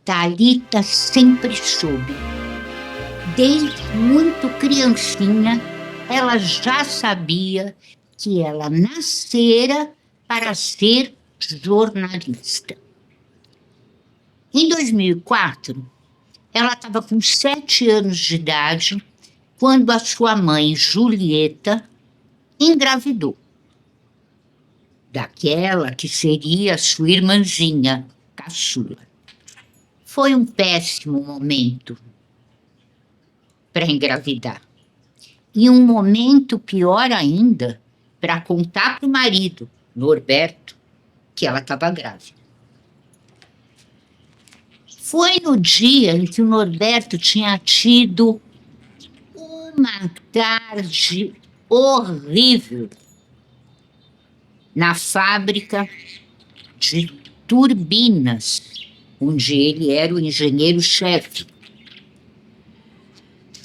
Thalita sempre soube. Desde muito criancinha, ela já sabia que ela nascera para ser jornalista. Em 2004, ela estava com 7 anos de idade quando a sua mãe, Julieta, engravidou daquela que seria sua irmãzinha, caçula. Foi um péssimo momento para engravidar. E um momento pior ainda para contar para o marido, Norberto, que ela estava grávida. Foi no dia em que o Norberto tinha tido uma tarde horrível na fábrica de turbinas, onde ele era o engenheiro-chefe.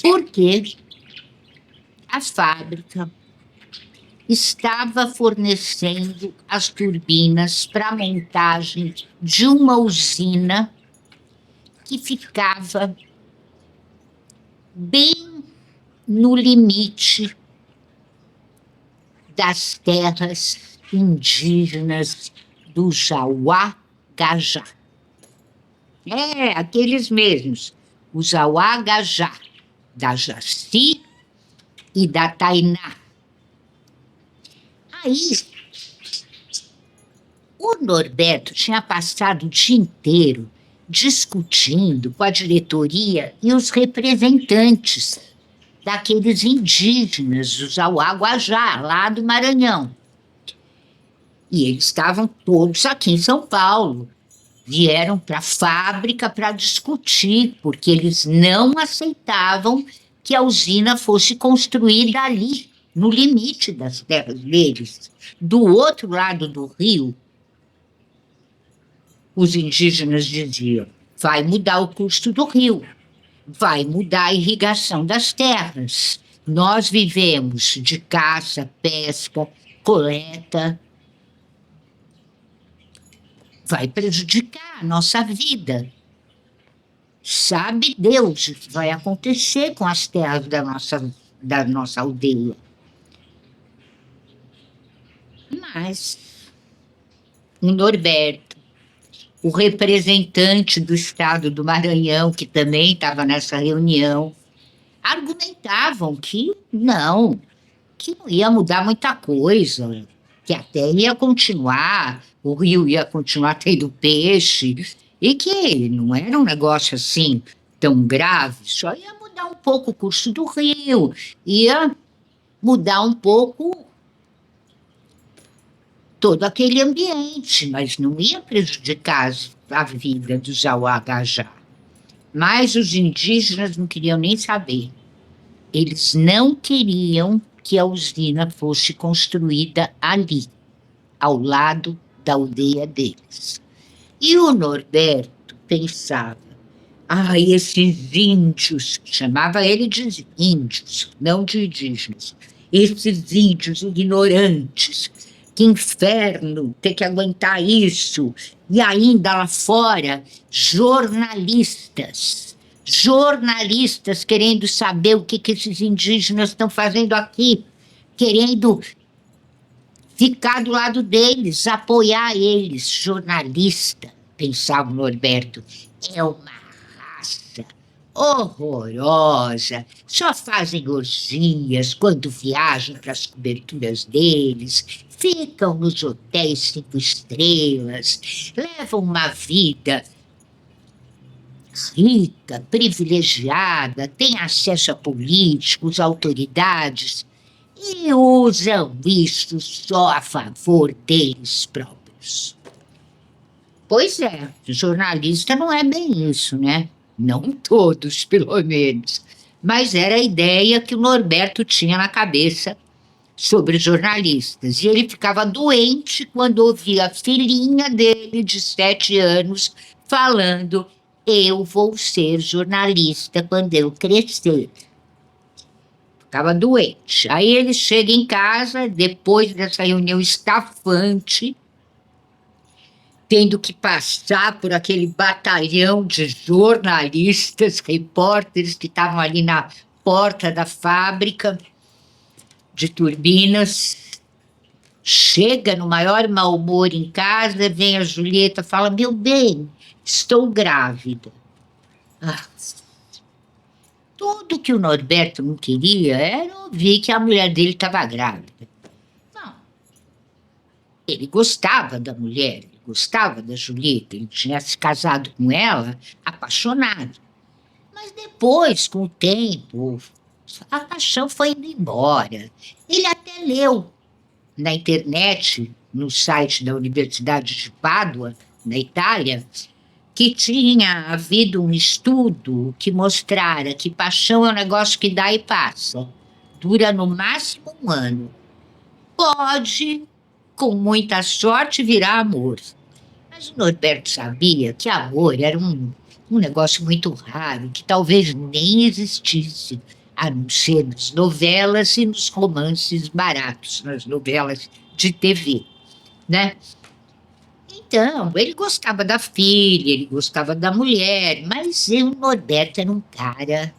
Porque a fábrica estava fornecendo as turbinas para a montagem de uma usina que ficava bem no limite das terras indígenas do Jauá-Gajá. Aqueles mesmos, o Jauá-Gajá, da Jaci e da Tainá. Aí, o Norberto tinha passado o dia inteiro discutindo com a diretoria e os representantes daqueles indígenas do Jauá-Guajá, lá do Maranhão. E eles estavam todos aqui em São Paulo. Vieram para a fábrica para discutir, porque eles não aceitavam que a usina fosse construída ali, no limite das terras deles. Do outro lado do rio, os indígenas diziam: vai mudar o curso do rio, vai mudar a irrigação das terras. Nós vivemos de caça, pesca, coleta. Vai prejudicar a nossa vida. Sabe Deus o que vai acontecer com as terras da nossa aldeia. Mas o Norberto, o representante do estado do Maranhão, que também estava nessa reunião, argumentavam que não ia mudar muita coisa, que a terra ia continuar, o rio ia continuar tendo peixe, e que não era um negócio assim tão grave, só ia mudar um pouco o curso do rio, ia mudar um pouco todo aquele ambiente, mas não ia prejudicar a vida do Jauá-Gajá. Mas os indígenas não queriam nem saber. Eles não queriam que a usina fosse construída ali, ao lado da aldeia deles. E o Norberto pensava: esses índios, chamava ele de índios, não de indígenas, esses índios ignorantes, que inferno ter que aguentar isso. E ainda lá fora, jornalistas querendo saber o que esses indígenas estão fazendo aqui, querendo ficar do lado deles, apoiar eles. Jornalista, pensava o Norberto, é uma raça horrorosa, só fazem orgias quando viajam para as coberturas deles, ficam nos hotéis 5 estrelas, levam uma vida rica, privilegiada, têm acesso a políticos, autoridades, e usam isso só a favor deles próprios. Pois é, jornalista não é bem isso, né? Não todos, pelo menos. Mas era a ideia que o Norberto tinha na cabeça sobre jornalistas. E ele ficava doente quando ouvia a filhinha dele, de 7 anos, falando: eu vou ser jornalista quando eu crescer. Ficava doente. Aí ele chega em casa, depois dessa reunião estafante, tendo que passar por aquele batalhão de jornalistas, repórteres que estavam ali na porta da fábrica de turbinas. Chega no maior mau humor em casa, vem a Julieta, fala: meu bem, estou grávida. Ah, tudo que o Norberto não queria era ouvir que a mulher dele estava grávida. Não. Ele gostava da mulher, ele gostava da Julieta, ele tinha se casado com ela apaixonado. Mas depois, com o tempo, a paixão foi indo embora. Ele até leu na internet, no site da Universidade de Pádua, na Itália, que tinha havido um estudo que mostrara que paixão é um negócio que dá e passa. Dura no máximo 1 ano. Pode, com muita sorte, virar amor. Mas o Norberto sabia que amor era um negócio muito raro, que talvez nem existisse, a não ser nas novelas e nos romances baratos, nas novelas de TV, né? Então, ele gostava da filha, ele gostava da mulher, mas o Norberto era um cara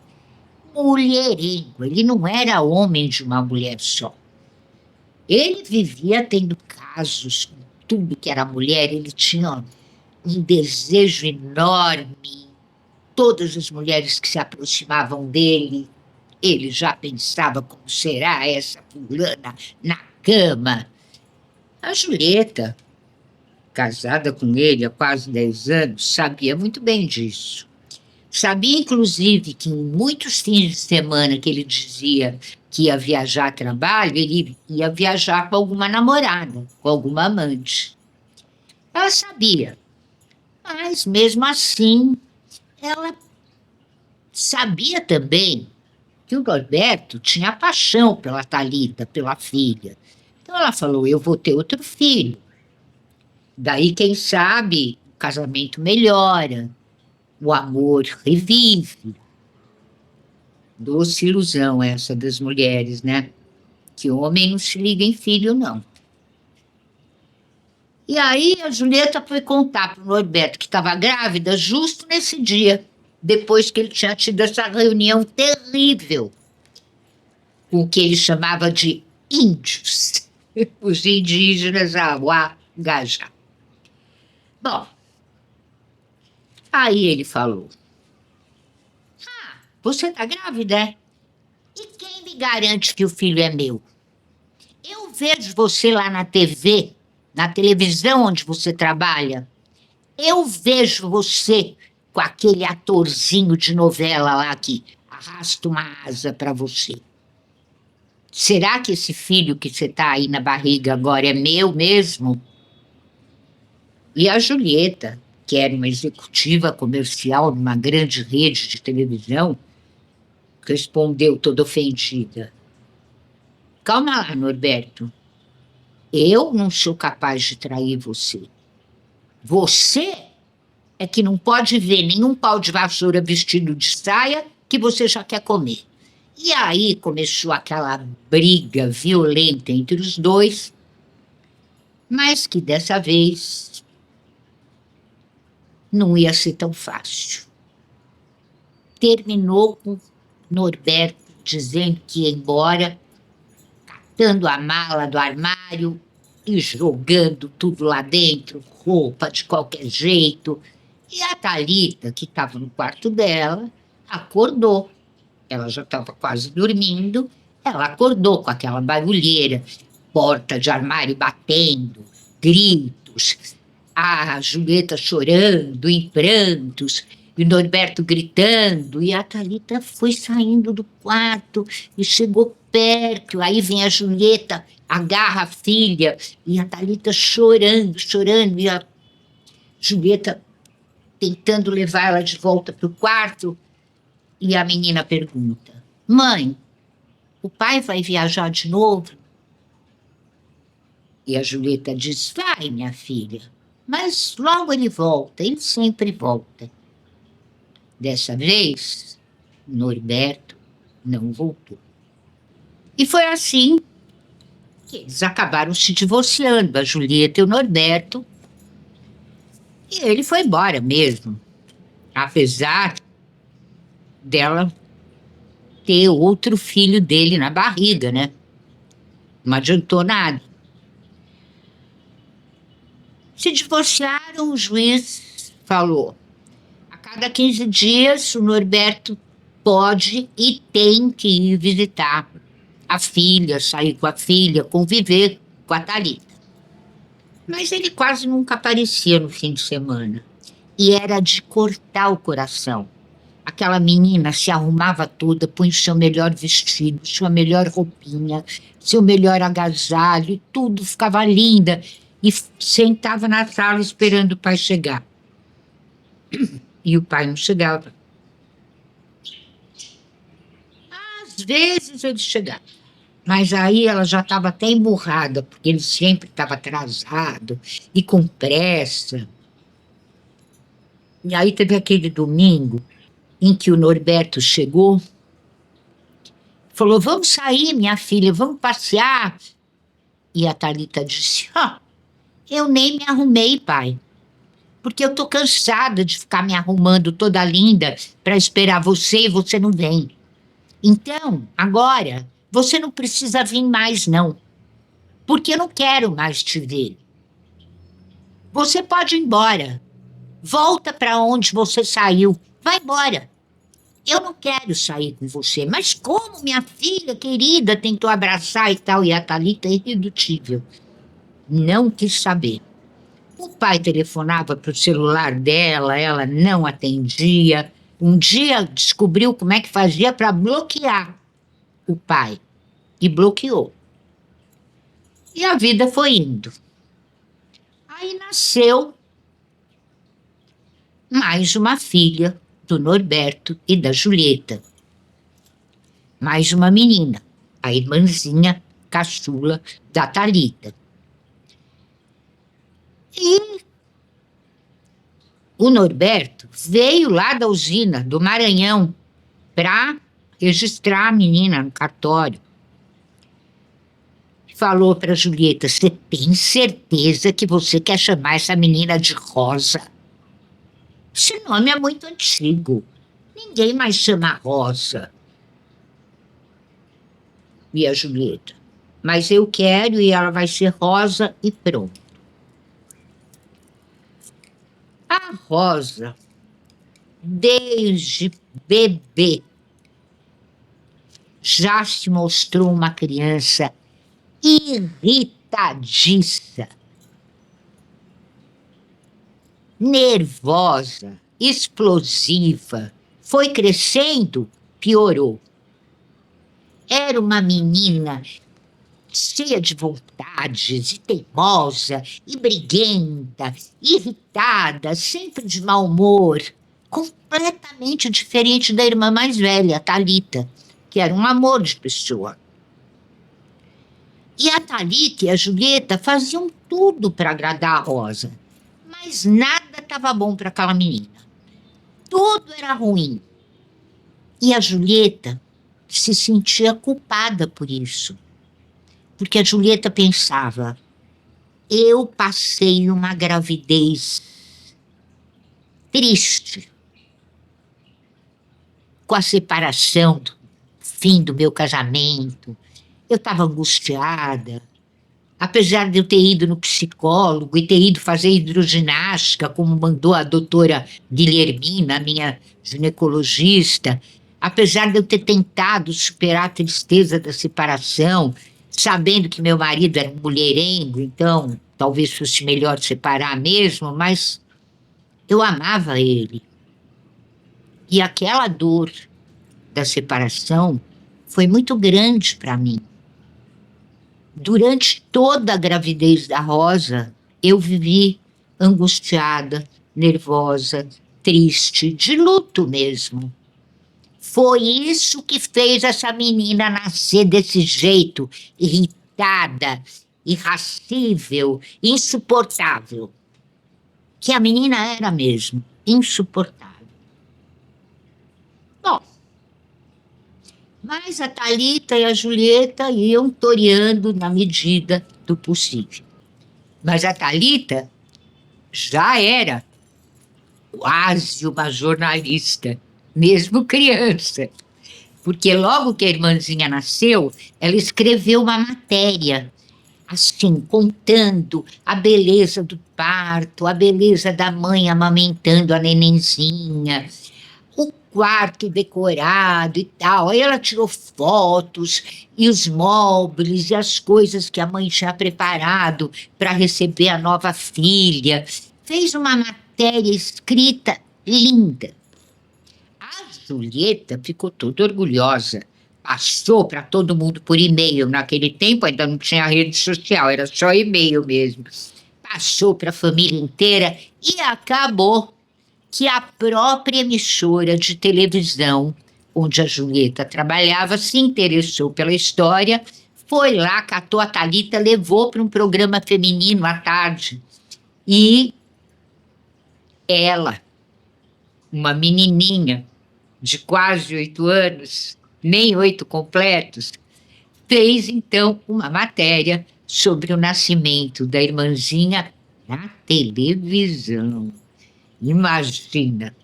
mulherengo, ele não era homem de uma mulher só. Ele vivia tendo casos com tudo que era mulher, ele tinha um desejo enorme. Todas as mulheres que se aproximavam dele, ele já pensava como será essa fulana na cama. A Julieta, casada com ele há quase 10 anos, sabia muito bem disso. Sabia, inclusive, que em muitos fins de semana que ele dizia que ia viajar a trabalho, ele ia viajar com alguma namorada, com alguma amante. Ela sabia, mas mesmo assim, ela sabia também que o Norberto tinha paixão pela Thalita, pela filha. Então ela falou: eu vou ter outro filho. Daí, quem sabe, o casamento melhora, o amor revive. Doce ilusão essa das mulheres, né? Que homem não se liga em filho, não. E aí a Julieta foi contar para o Norberto que estava grávida justo nesse dia, depois que ele tinha tido essa reunião terrível com o que ele chamava de índios, os indígenas Gajá. Bom, aí ele falou: ah, você está grávida, é? E quem me garante que o filho é meu? Eu vejo você lá na TV, na televisão onde você trabalha. Eu vejo você com aquele atorzinho de novela lá que arrasta uma asa para você. Será que esse filho que você está aí na barriga agora é meu mesmo? E a Julieta, que era uma executiva comercial numa grande rede de televisão, respondeu toda ofendida: calma lá, Norberto. Eu não sou capaz de trair você. Você é que não pode ver nenhum pau de vassoura vestido de saia que você já quer comer. E aí começou aquela briga violenta entre os dois, mas que dessa vez não ia ser tão fácil. Terminou com Norberto dizendo que ia embora, catando a mala do armário e jogando tudo lá dentro, roupa de qualquer jeito. E a Thalita, que estava no quarto dela, acordou. Ela já estava quase dormindo. Ela acordou com aquela barulheira, porta de armário batendo, gritos, a Julieta chorando, em prantos, e o Norberto gritando, e a Thalita foi saindo do quarto e chegou perto. Aí vem a Julieta, agarra a filha, e a Thalita chorando, chorando, e a Julieta tentando levar ela de volta para o quarto. E a menina pergunta: mãe, o pai vai viajar de novo? E a Julieta diz: vai, minha filha, mas logo ele volta, ele sempre volta. Dessa vez, Norberto não voltou. E foi assim que eles acabaram se divorciando, a Julieta e o Norberto. E ele foi embora mesmo, apesar dela ter outro filho dele na barriga, né? Não adiantou nada. Se divorciaram, o juiz falou: a cada 15 dias o Norberto pode e tem que ir visitar a filha, sair com a filha, conviver com a Thalita. Mas ele quase nunca aparecia no fim de semana. E era de cortar o coração. Aquela menina se arrumava toda, punha o seu melhor vestido, sua melhor roupinha, seu melhor agasalho, e tudo ficava linda. E sentava na sala esperando o pai chegar. E o pai não chegava. Às vezes ele chegava. Mas aí ela já estava até emburrada, porque ele sempre estava atrasado e com pressa. E aí teve aquele domingo em que o Norberto chegou, falou: vamos sair, minha filha, vamos passear. E a Thalita disse: eu nem me arrumei, pai, porque eu tô cansada de ficar me arrumando toda linda para esperar você e você não vem. Então, agora, você não precisa vir mais, não, porque eu não quero mais te ver. Você pode ir embora. Volta para onde você saiu. Vai embora. Eu não quero sair com você. Mas como minha filha querida tentou abraçar e tal, e a Thalita é irredutível. Não quis saber. O pai telefonava para o celular dela, ela não atendia. Um dia descobriu como é que fazia para bloquear o pai. E bloqueou. E a vida foi indo. Aí nasceu mais uma filha do Norberto e da Julieta. Mais uma menina, a irmãzinha caçula da Thalita. E o Norberto veio lá da usina, do Maranhão, para registrar a menina no cartório. Falou para a Julieta: você tem certeza que você quer chamar essa menina de Rosa? Esse nome é muito antigo. Ninguém mais chama Rosa. E a Julieta: mas eu quero e ela vai ser Rosa e pronto. A Rosa, desde bebê, já se mostrou uma criança irritadiça, nervosa, explosiva. Foi crescendo, piorou. Era uma menina cheia de vontades, e teimosa, e briguenta, irritada, sempre de mau humor, completamente diferente da irmã mais velha, a Thalita, que era um amor de pessoa. E a Thalita e a Julieta faziam tudo para agradar a Rosa, mas nada estava bom para aquela menina. Tudo era ruim. E a Julieta se sentia culpada por isso. Porque a Julieta pensava: eu passei uma gravidez triste com a separação, do fim do meu casamento. Eu estava angustiada. Apesar de eu ter ido no psicólogo e ter ido fazer hidroginástica, como mandou a doutora Guilhermina, minha ginecologista, apesar de eu ter tentado superar a tristeza da separação, sabendo que meu marido era um mulherengo, então talvez fosse melhor separar mesmo, mas eu amava ele. E aquela dor da separação foi muito grande para mim. Durante toda a gravidez da Rosa, eu vivi angustiada, nervosa, triste, de luto mesmo. Foi isso que fez essa menina nascer desse jeito, irritada, irascível, insuportável. Que a menina era mesmo, insuportável. Bom, mas a Thalita e a Julieta iam toreando na medida do possível. Mas a Thalita já era quase uma jornalista, mesmo criança. Porque logo que a irmãzinha nasceu, ela escreveu uma matéria, assim, contando a beleza do parto, a beleza da mãe amamentando a nenenzinha, o quarto decorado e tal. Aí ela tirou fotos e os móveis e as coisas que a mãe tinha preparado para receber a nova filha. Fez uma matéria escrita linda. A Julieta ficou toda orgulhosa. Passou para todo mundo por e-mail. Naquele tempo ainda não tinha rede social, era só e-mail mesmo. Passou para a família inteira e acabou que a própria emissora de televisão, onde a Julieta trabalhava, se interessou pela história, foi lá, catou a Thalita, levou para um programa feminino à tarde. E ela, uma menininha de quase 8 anos, nem 8 completos, fez então uma matéria sobre o nascimento da irmãzinha na televisão. Imagina.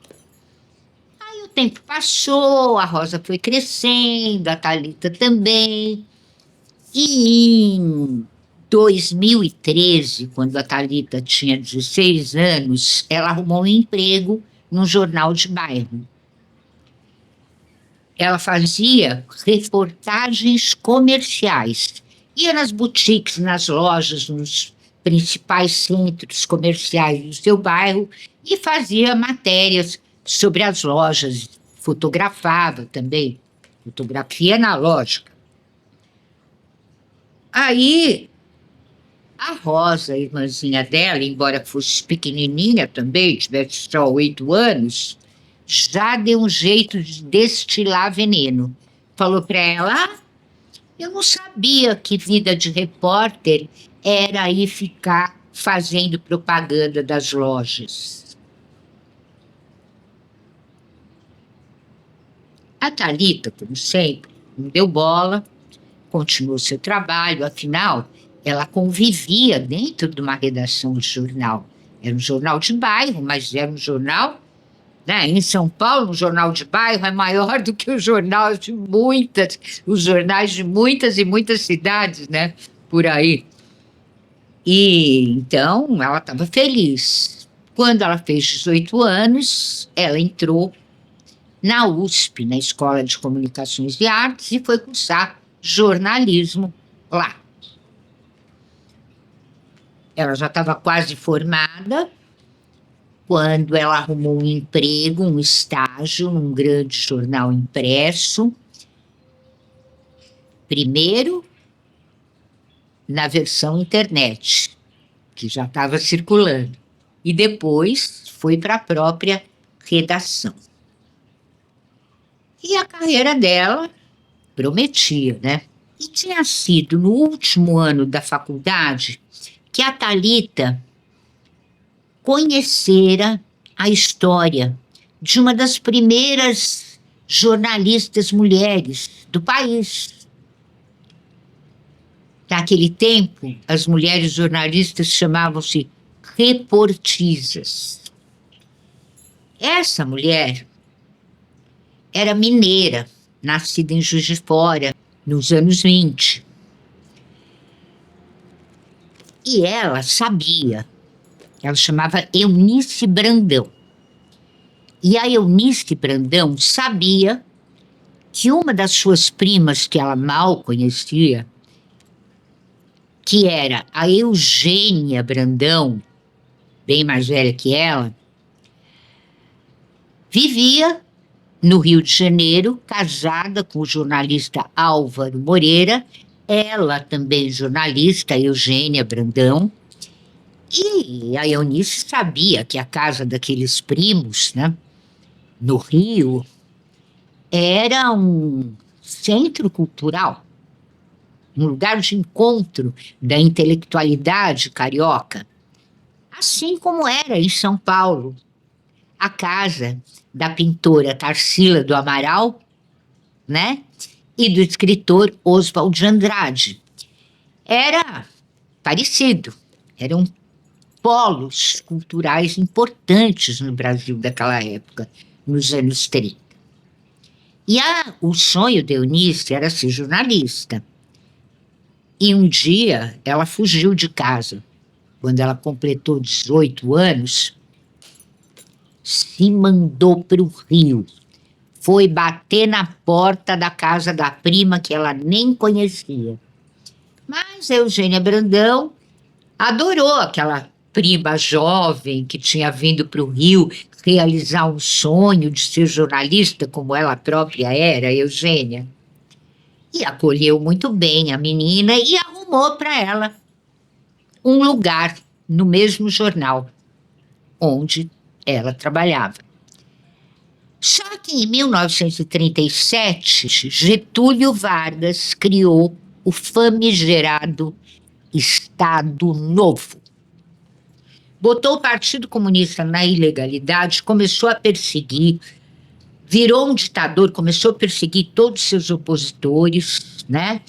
Aí o tempo passou, a Rosa foi crescendo, a Thalita também. E em 2013, quando a Thalita tinha 16 anos, ela arrumou um emprego num jornal de bairro. Ela fazia reportagens comerciais. Ia nas boutiques, nas lojas, nos principais centros comerciais do seu bairro e fazia matérias sobre as lojas. Fotografava também, fotografia analógica. Aí, a Rosa, a irmãzinha dela, embora fosse pequenininha também, tivesse só 8 anos, já deu um jeito de destilar veneno. Falou para ela: eu não sabia que vida de repórter era aí ficar fazendo propaganda das lojas. A Thalita, como sempre, não deu bola, continuou seu trabalho, afinal, ela convivia dentro de uma redação de jornal. Era um jornal de bairro, mas era um jornal, né? Em São Paulo, um jornal de bairro é maior do que os jornais de os jornais de muitas e muitas cidades, né? Por aí. E então ela estava feliz. Quando ela fez 18 anos, ela entrou na USP, na Escola de Comunicações e Artes, e foi cursar jornalismo lá. Ela já estava quase formada quando ela arrumou um emprego, um estágio num grande jornal impresso. Primeiro, na versão internet, que já estava circulando. E depois foi para a própria redação. E a carreira dela prometia, né? E tinha sido no último ano da faculdade que a Thalita conhecera a história de uma das primeiras jornalistas mulheres do país. Naquele tempo, as mulheres jornalistas chamavam-se reportistas. Essa mulher era mineira, nascida em Juiz de Fora, nos anos 20. E ela sabia, ela chamava Eunice Brandão. E a Eunice Brandão sabia que uma das suas primas, que ela mal conhecia, que era a Eugênia Brandão, bem mais velha que ela, vivia no Rio de Janeiro, casada com o jornalista Álvaro Moreira, ela também jornalista, Eugênia Brandão, e a Eunice sabia que a casa daqueles primos, né, no Rio, era um centro cultural, um lugar de encontro da intelectualidade carioca, assim como era em São Paulo, a casa da pintora Tarsila do Amaral, né? E do escritor Oswald de Andrade. Era parecido, era um polos culturais importantes no Brasil daquela época, nos anos 30. E o sonho de Eunice era ser jornalista. E um dia ela fugiu de casa. Quando ela completou 18 anos, se mandou para o Rio. Foi bater na porta da casa da prima que ela nem conhecia. Mas a Eugênia Brandão adorou aquela prima jovem que tinha vindo para o Rio realizar um sonho de ser jornalista, como ela própria era, a Eugênia. E acolheu muito bem a menina e arrumou para ela um lugar no mesmo jornal onde ela trabalhava. Só que em 1937, Getúlio Vargas criou o famigerado Estado Novo. Botou o Partido Comunista na ilegalidade, começou a perseguir, virou um ditador, começou a perseguir todos os seus opositores, né?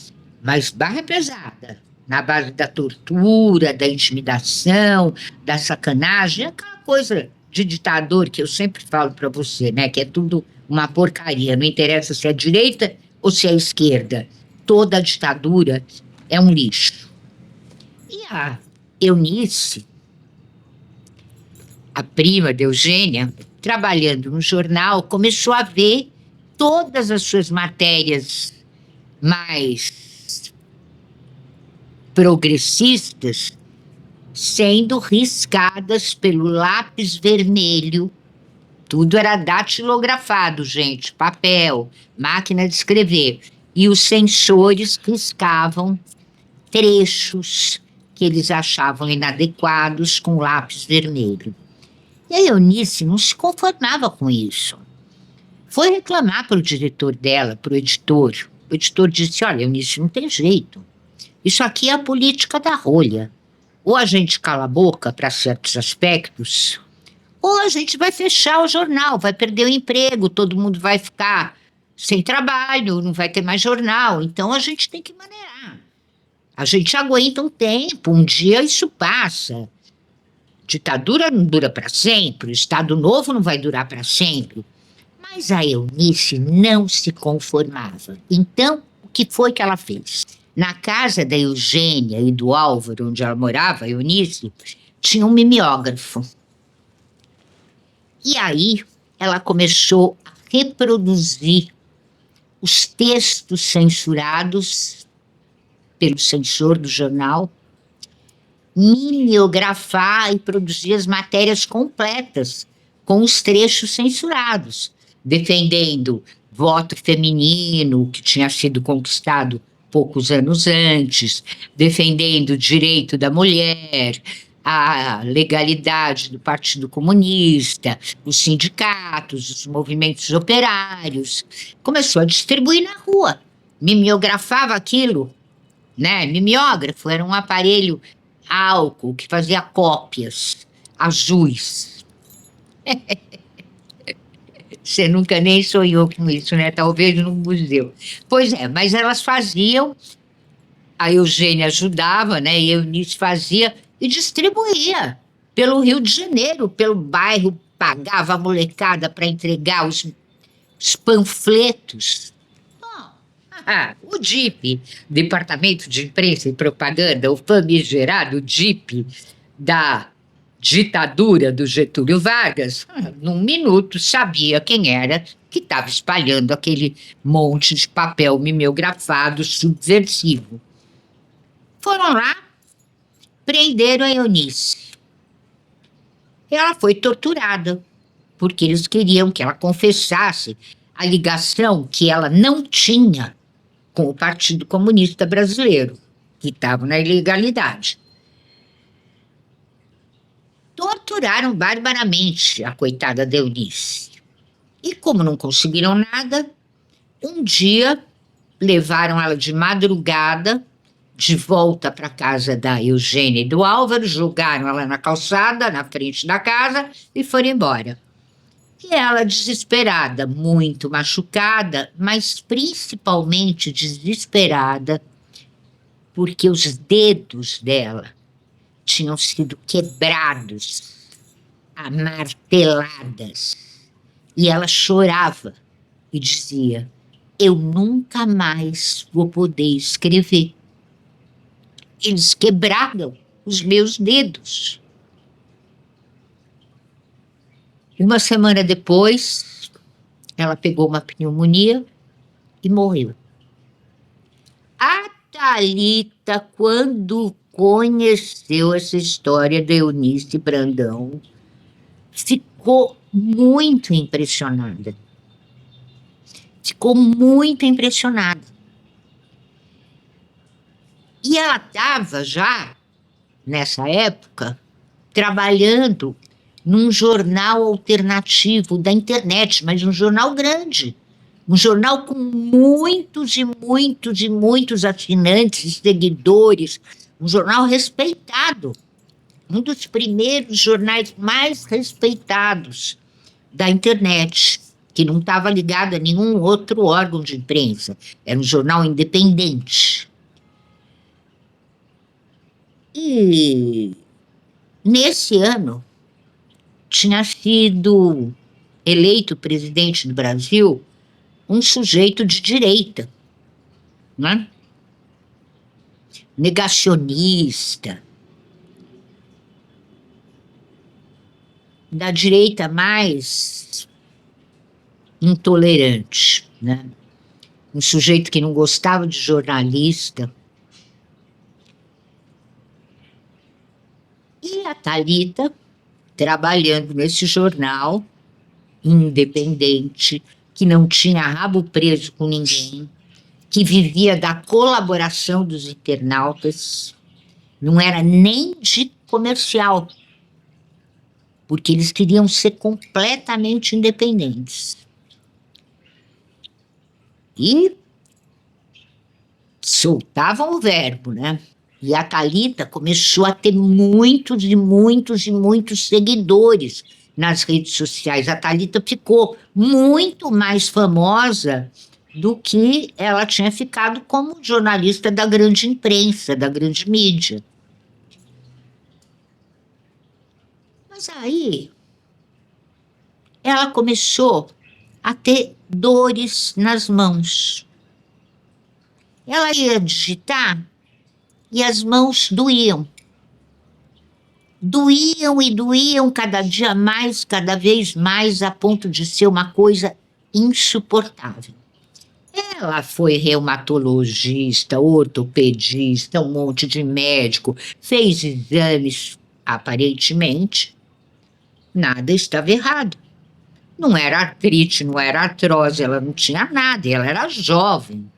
Mas barra pesada, na base da tortura, da intimidação, da sacanagem, aquela coisa de ditador que eu sempre falo para você, né? Que é tudo uma porcaria, não interessa se é direita ou se é esquerda. Toda ditadura é um lixo. E a Eunice, a prima de Eugênia, trabalhando no jornal, começou a ver todas as suas matérias mais progressistas sendo riscadas pelo lápis vermelho. Tudo era datilografado, gente, papel, máquina de escrever. E os censores riscavam trechos que eles achavam inadequados com lápis vermelho. E a Eunice não se conformava com isso. Foi reclamar para o diretor dela, para o editor. O editor disse, olha, Eunice, não tem jeito. Isso aqui é a política da rolha. Ou a gente cala a boca para certos aspectos, ou a gente vai fechar o jornal, vai perder o emprego, todo mundo vai ficar sem trabalho, não vai ter mais jornal. Então a gente tem que maneirar. A gente aguenta um tempo, um dia isso passa. Ditadura não dura para sempre, o Estado Novo não vai durar para sempre. Mas a Eunice não se conformava. Então, o que foi que ela fez? Na casa da Eugênia e do Álvaro, onde ela morava, a Eunice, tinha um mimeógrafo. E aí ela começou a reproduzir os textos censurados pelo censor do jornal, mimeografar e produzir as matérias completas com os trechos censurados, defendendo voto feminino, que tinha sido conquistado poucos anos antes, defendendo o direito da mulher, a legalidade do Partido Comunista, os sindicatos, os movimentos operários. Começou a distribuir na rua, mimeografava aquilo, né? Mimeógrafo era um aparelho a álcool que fazia cópias azuis. Você nunca nem sonhou com isso, né? Talvez no museu. Pois é, mas elas faziam, a Eugênia ajudava, né? E a Eunice fazia e distribuía pelo Rio de Janeiro, pelo bairro, pagava a molecada para entregar os panfletos. O DIP, Departamento de Imprensa e Propaganda, o famigerado DIP da ditadura do Getúlio Vargas, num minuto sabia quem era que estava espalhando aquele monte de papel mimeografado subversivo. Foram lá, prenderam a Eunice. Ela foi torturada, porque eles queriam que ela confessasse a ligação que ela não tinha com o Partido Comunista Brasileiro, que estava na ilegalidade. Torturaram barbaramente a coitada de Eunice. E como não conseguiram nada, um dia levaram ela de madrugada de volta para a casa da Eugênia e do Álvaro, jogaram ela na calçada, na frente da casa, e foram embora. E ela, desesperada, muito machucada, mas principalmente desesperada, porque os dedos dela tinham sido quebrados a marteladas. E ela chorava e dizia: eu nunca mais vou poder escrever. Eles quebraram os meus dedos. Uma semana depois, ela pegou uma pneumonia e morreu. A Thalita, quando conheceu essa história da Eunice Brandão, ficou muito impressionada. Ficou muito impressionada. E ela estava já, nessa época, trabalhando num jornal alternativo da internet, mas um jornal grande. Um jornal com muitos e muitos e muitos assinantes, seguidores. Um jornal respeitado. Um dos primeiros jornais mais respeitados da internet, que não estava ligado a nenhum outro órgão de imprensa. Era um jornal independente. E nesse ano tinha sido eleito presidente do Brasil um sujeito de direita, né? Negacionista, da direita mais intolerante, né? Um sujeito que não gostava de jornalista. E a Thalita, trabalhando nesse jornal independente, que não tinha rabo preso com ninguém, que vivia da colaboração dos internautas, não era nem de comercial, porque eles queriam ser completamente independentes. E soltavam o verbo, né? E a Thalita começou a ter muitos e muitos e muitos seguidores nas redes sociais. A Thalita ficou muito mais famosa do que ela tinha ficado como jornalista da grande imprensa, da grande mídia. Mas aí ela começou a ter dores nas mãos. Ela ia digitar e as mãos doíam. Doíam e doíam cada dia mais, cada vez mais, a ponto de ser uma coisa insuportável. Ela foi reumatologista, ortopedista, um monte de médico, fez exames, aparentemente, nada estava errado. Não era artrite, não era artrose, ela não tinha nada, ela era jovem,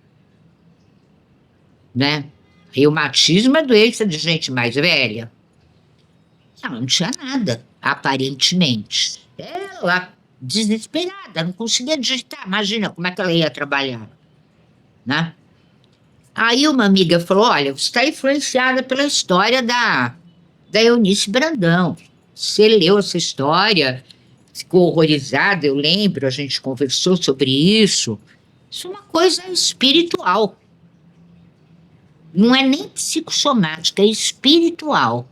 né? Reumatismo é doença de gente mais velha. Ela não tinha nada, aparentemente. Ela, desesperada, não conseguia digitar. Imagina como é que ela ia trabalhar, né? Aí uma amiga falou: olha, você está influenciada pela história da Eunice Brandão. Você leu essa história, ficou horrorizada, eu lembro, a gente conversou sobre isso. Isso é uma coisa espiritual. Não é nem psicossomática, é espiritual.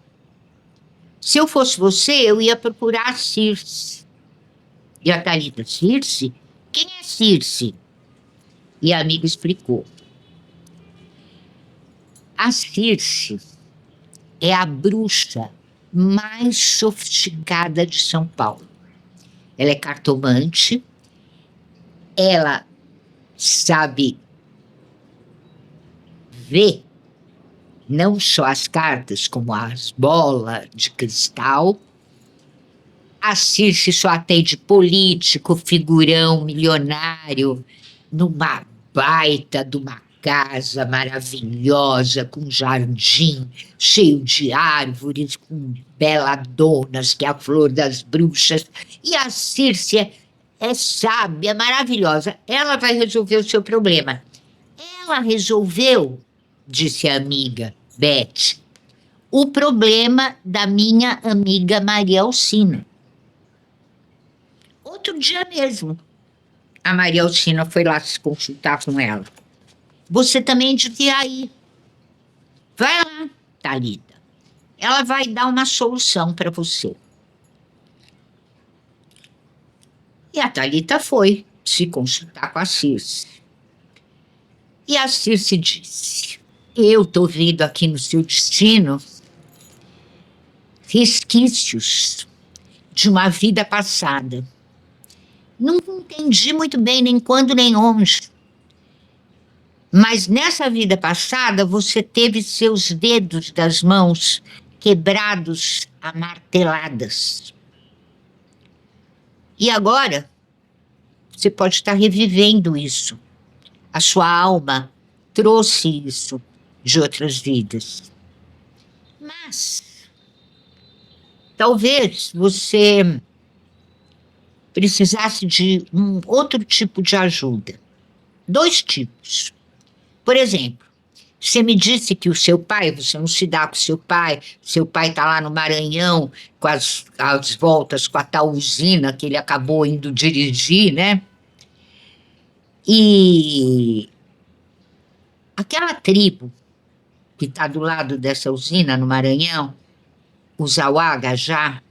Se eu fosse você, eu ia procurar a Circe. E a Thalita: Circe? Quem é Circe? E a amiga explicou. A Circe é a bruxa mais sofisticada de São Paulo. Ela é cartomante, ela sabe ver não só as cartas, como as bolas de cristal. A Circe só atende político, figurão, milionário, numa baita de uma casa maravilhosa, com jardim cheio de árvores, com beladonas, que é a flor das bruxas. E a Circe é sábia, maravilhosa. Ela vai resolver o seu problema. Ela resolveu, disse a amiga Beth, o problema da minha amiga Maria Alcina. Outro dia mesmo, a Maria Alcina foi lá se consultar com ela. Você também devia ir. Vai lá, Thalita. ela vai dar uma solução para você. E a Thalita foi se consultar com a Circe. E a Circe disse: eu estou vendo aqui no seu destino resquícios de uma vida passada. Não entendi muito bem nem quando nem onde. Mas nessa vida passada você teve seus dedos das mãos quebrados a marteladas. E agora você pode estar revivendo isso. A sua alma trouxe isso de outras vidas. Mas talvez você precisasse de um outro tipo de ajuda. 2 tipos. Por exemplo, você me disse que o seu pai, você não se dá com seu pai está lá no Maranhão com as voltas com a tal usina que ele acabou indo dirigir, né? E aquela tribo que está do lado dessa usina no Maranhão, os Auá-Gajá,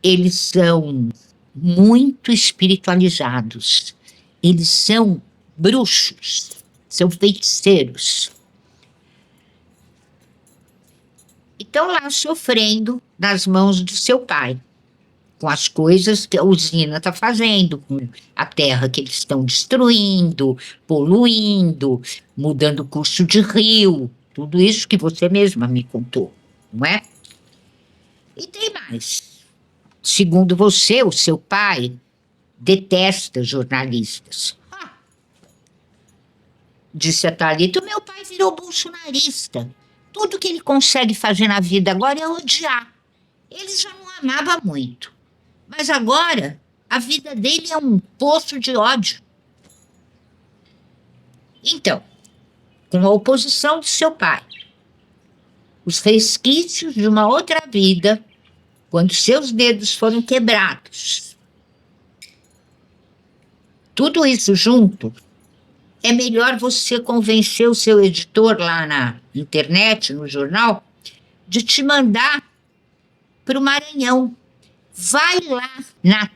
eles são muito espiritualizados. Eles são bruxos, são feiticeiros. Estão lá sofrendo nas mãos do seu pai, com as coisas que a usina está fazendo, com a terra que eles estão destruindo, poluindo, mudando o curso de rio, tudo isso que você mesma me contou, não é? E tem mais. Segundo você, o seu pai detesta jornalistas. Disse a Thalita: o meu pai virou bolsonarista. Tudo que ele consegue fazer na vida agora é odiar. Ele já não amava muito. Mas agora, a vida dele é um poço de ódio. Então, com a oposição de seu pai, os resquícios de uma outra vida, quando seus dedos foram quebrados, tudo isso junto, é melhor você convencer o seu editor lá na internet, no jornal, de te mandar para o Maranhão. Vai lá na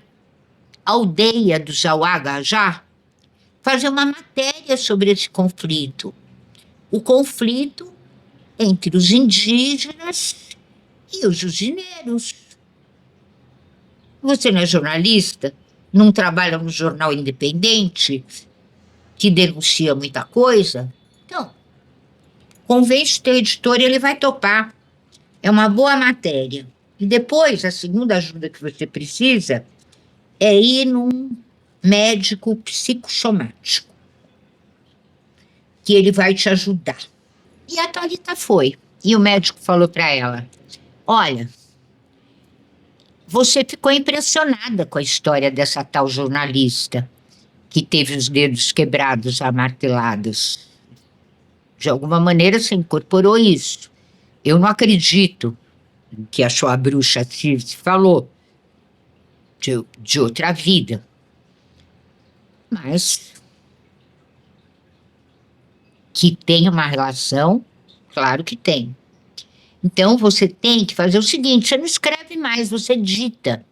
aldeia do Auá-Gajá fazer uma matéria sobre esse conflito. O conflito entre os indígenas e os usineiros. Você não é jornalista? Não trabalha no jornal independente que denuncia muita coisa? Então, convence o teu editor e ele vai topar. É uma boa matéria. E depois, a segunda ajuda que você precisa é ir num médico psicossomático, que ele vai te ajudar. E a Thalita foi. E o médico falou para ela: olha, você ficou impressionada com a história dessa tal jornalista que teve os dedos quebrados a marteladas. De alguma maneira você incorporou isso. Eu não acredito que a sua bruxa Circe falou de outra vida. Mas que tem uma relação, claro que tem. Então você tem que fazer o seguinte: você não escreve mais, você dita.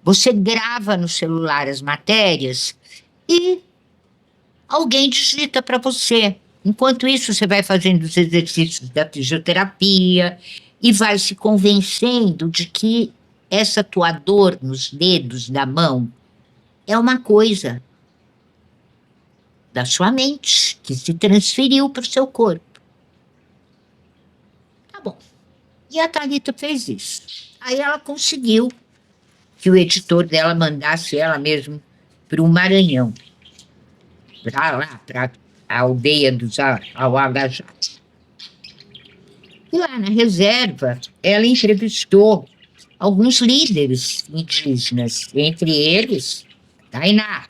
Você grava no celular as matérias e alguém digita para você. Enquanto isso, você vai fazendo os exercícios da fisioterapia e vai se convencendo de que essa tua dor nos dedos da mão é uma coisa da sua mente que se transferiu para o seu corpo. Tá bom. E a Thalita fez isso. Aí ela conseguiu que o editor dela mandasse ela mesmo para o Maranhão, para lá, para a aldeia dos Auá-Gajá. E lá na reserva, ela entrevistou alguns líderes indígenas, entre eles Tainá,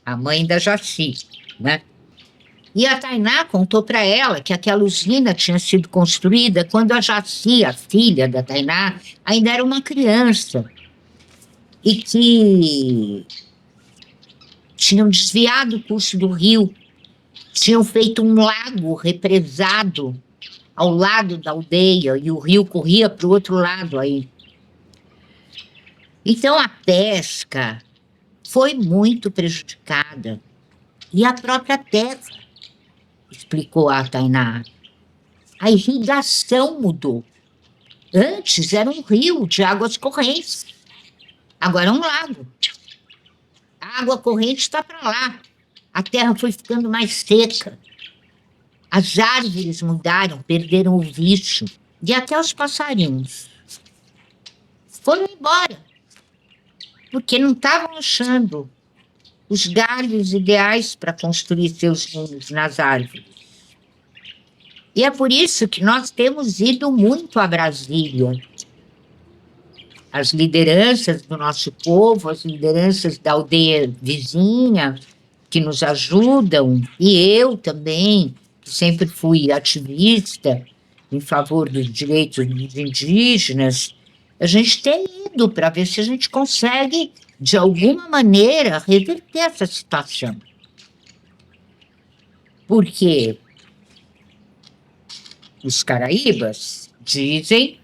a mãe da Jaci, né? E a Tainá contou para ela que aquela usina tinha sido construída quando a Jaci, a filha da Tainá, ainda era uma criança. E que tinham desviado o curso do rio, tinham feito um lago represado ao lado da aldeia, e o rio corria para o outro lado aí. Então a pesca foi muito prejudicada. E a própria terra, explicou a Tainá. A irrigação mudou. Antes era um rio de águas correntes. Agora é um lago. A água corrente está para lá. A terra foi ficando mais seca. As árvores mudaram, perderam o bicho. E até os passarinhos foram embora. Porque não estavam achando os galhos ideais para construir seus ninhos nas árvores. E é por isso que nós temos ido muito a Brasília. As lideranças do nosso povo, as lideranças da aldeia vizinha, que nos ajudam, e eu também, que sempre fui ativista em favor dos direitos dos indígenas, a gente tem ido para ver se a gente consegue, de alguma maneira, reverter essa situação. Porque os caraíbas dizem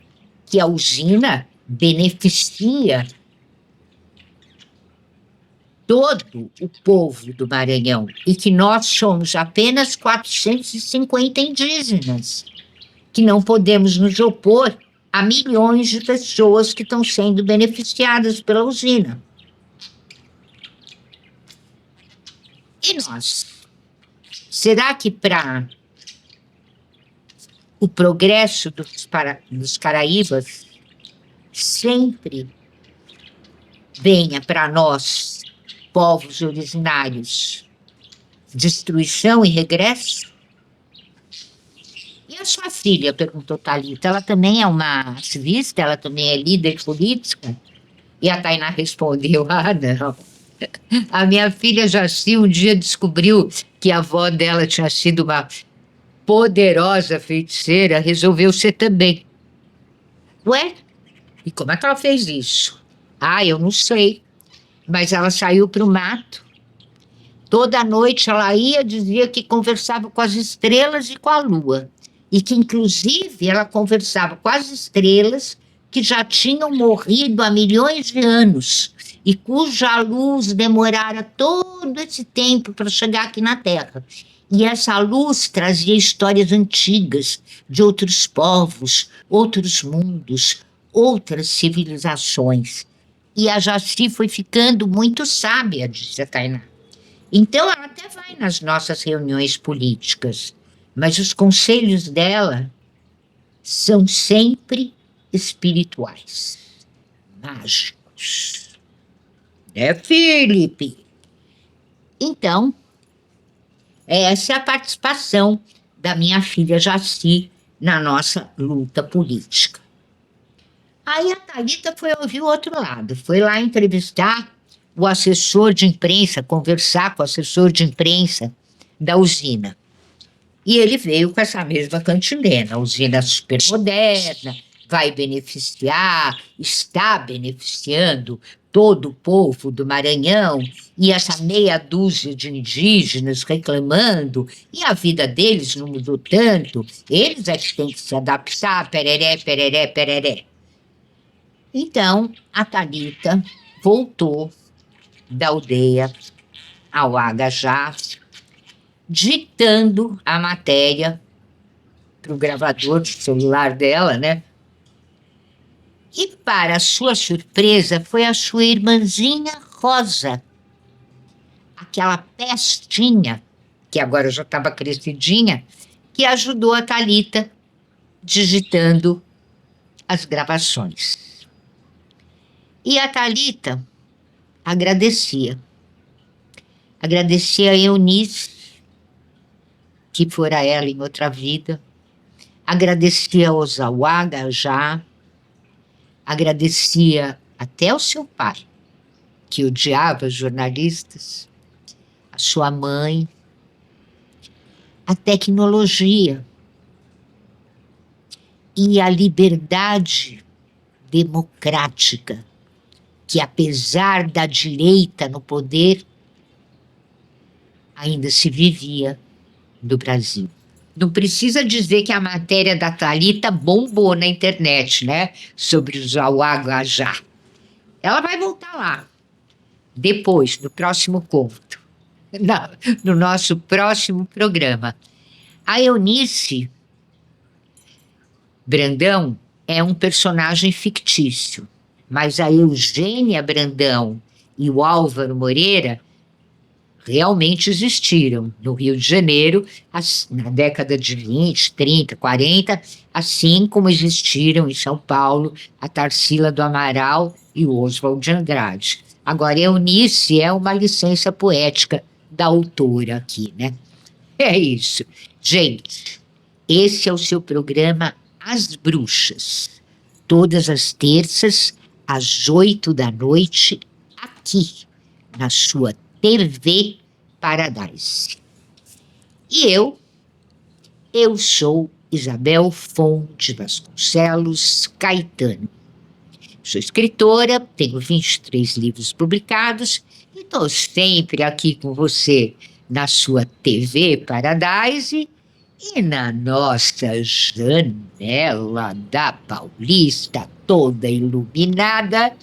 que a usina beneficia todo o povo do Maranhão e que nós somos apenas 450 indígenas, que não podemos nos opor a milhões de pessoas que estão sendo beneficiadas pela usina. E nós? Será que para o progresso dos caraíbas sempre venha para nós, povos originários, destruição e regresso? E a sua filha, perguntou Thalita, ela também é uma ativista, ela também é líder política? E a Tainá respondeu, não. A minha filha Jaci um dia descobriu que a avó dela tinha sido uma poderosa feiticeira, resolveu ser também. Ué? E como é que ela fez isso? Eu não sei. Mas ela saiu para o mato. Toda noite ela ia, dizia que conversava com as estrelas e com a lua. E que, inclusive, ela conversava com as estrelas que já tinham morrido há milhões de anos e cuja luz demorara todo esse tempo para chegar aqui na Terra. E essa luz trazia histórias antigas de outros povos, outros mundos, outras civilizações. E a Jaci foi ficando muito sábia, disse a Tainá. Então ela até vai nas nossas reuniões políticas, mas os conselhos dela são sempre espirituais, mágicos. Felipe? Então, essa é a participação da minha filha Jaci na nossa luta política. Aí a Thalita foi ouvir o outro lado, foi lá entrevistar o assessor de imprensa, conversar com o assessor de imprensa da usina. E ele veio com essa mesma cantilena, a usina super moderna, vai beneficiar, está beneficiando todo o povo do Maranhão, e essa meia dúzia de indígenas reclamando, e a vida deles não mudou tanto, eles é que têm que se adaptar, pereré, pereré, pereré. Então, a Thalita voltou da aldeia ao Agajá, ditando a matéria para o gravador do celular dela, né? E, para sua surpresa, foi a sua irmãzinha Rosa, aquela pestinha, que agora já estava crescidinha, que ajudou a Thalita digitando as gravações. E a Thalita agradecia. Agradecia a Eunice, que fora ela em outra vida. Agradecia ao Zawada já. Agradecia até ao seu pai, que odiava jornalistas, a sua mãe, a tecnologia e a liberdade democrática, que apesar da direita no poder, ainda se vivia no Brasil. Não precisa dizer que a matéria da Thalita bombou na internet, né? Sobre o Zauagajá. Ela vai voltar lá. Depois, no próximo conto. Não, no nosso próximo programa. A Eunice Brandão é um personagem fictício, mas a Eugênia Brandão e o Álvaro Moreira realmente existiram no Rio de Janeiro na década de 20, 30, 40, assim como existiram em São Paulo a Tarsila do Amaral e o Oswald de Andrade. Agora, Eunice é uma licença poética da autora aqui, né? É isso. Gente, esse é o seu programa As Bruxas. Todas as terças, às 8 da noite, aqui, na sua TV Paradise. E eu sou Isabel Fonte Vasconcelos Caetano. Sou escritora, tenho 23 livros publicados e estou sempre aqui com você na sua TV Paradise e na nossa janela da Paulista toda iluminada,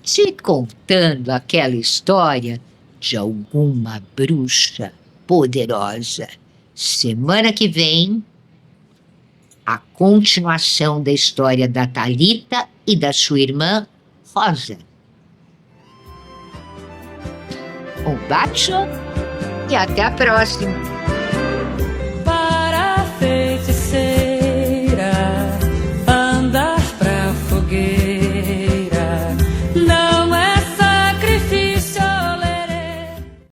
te contando aquela história de alguma bruxa poderosa. Semana que vem, a continuação da história da Thalita e da sua irmã Rosa. Um beijo e até a próxima!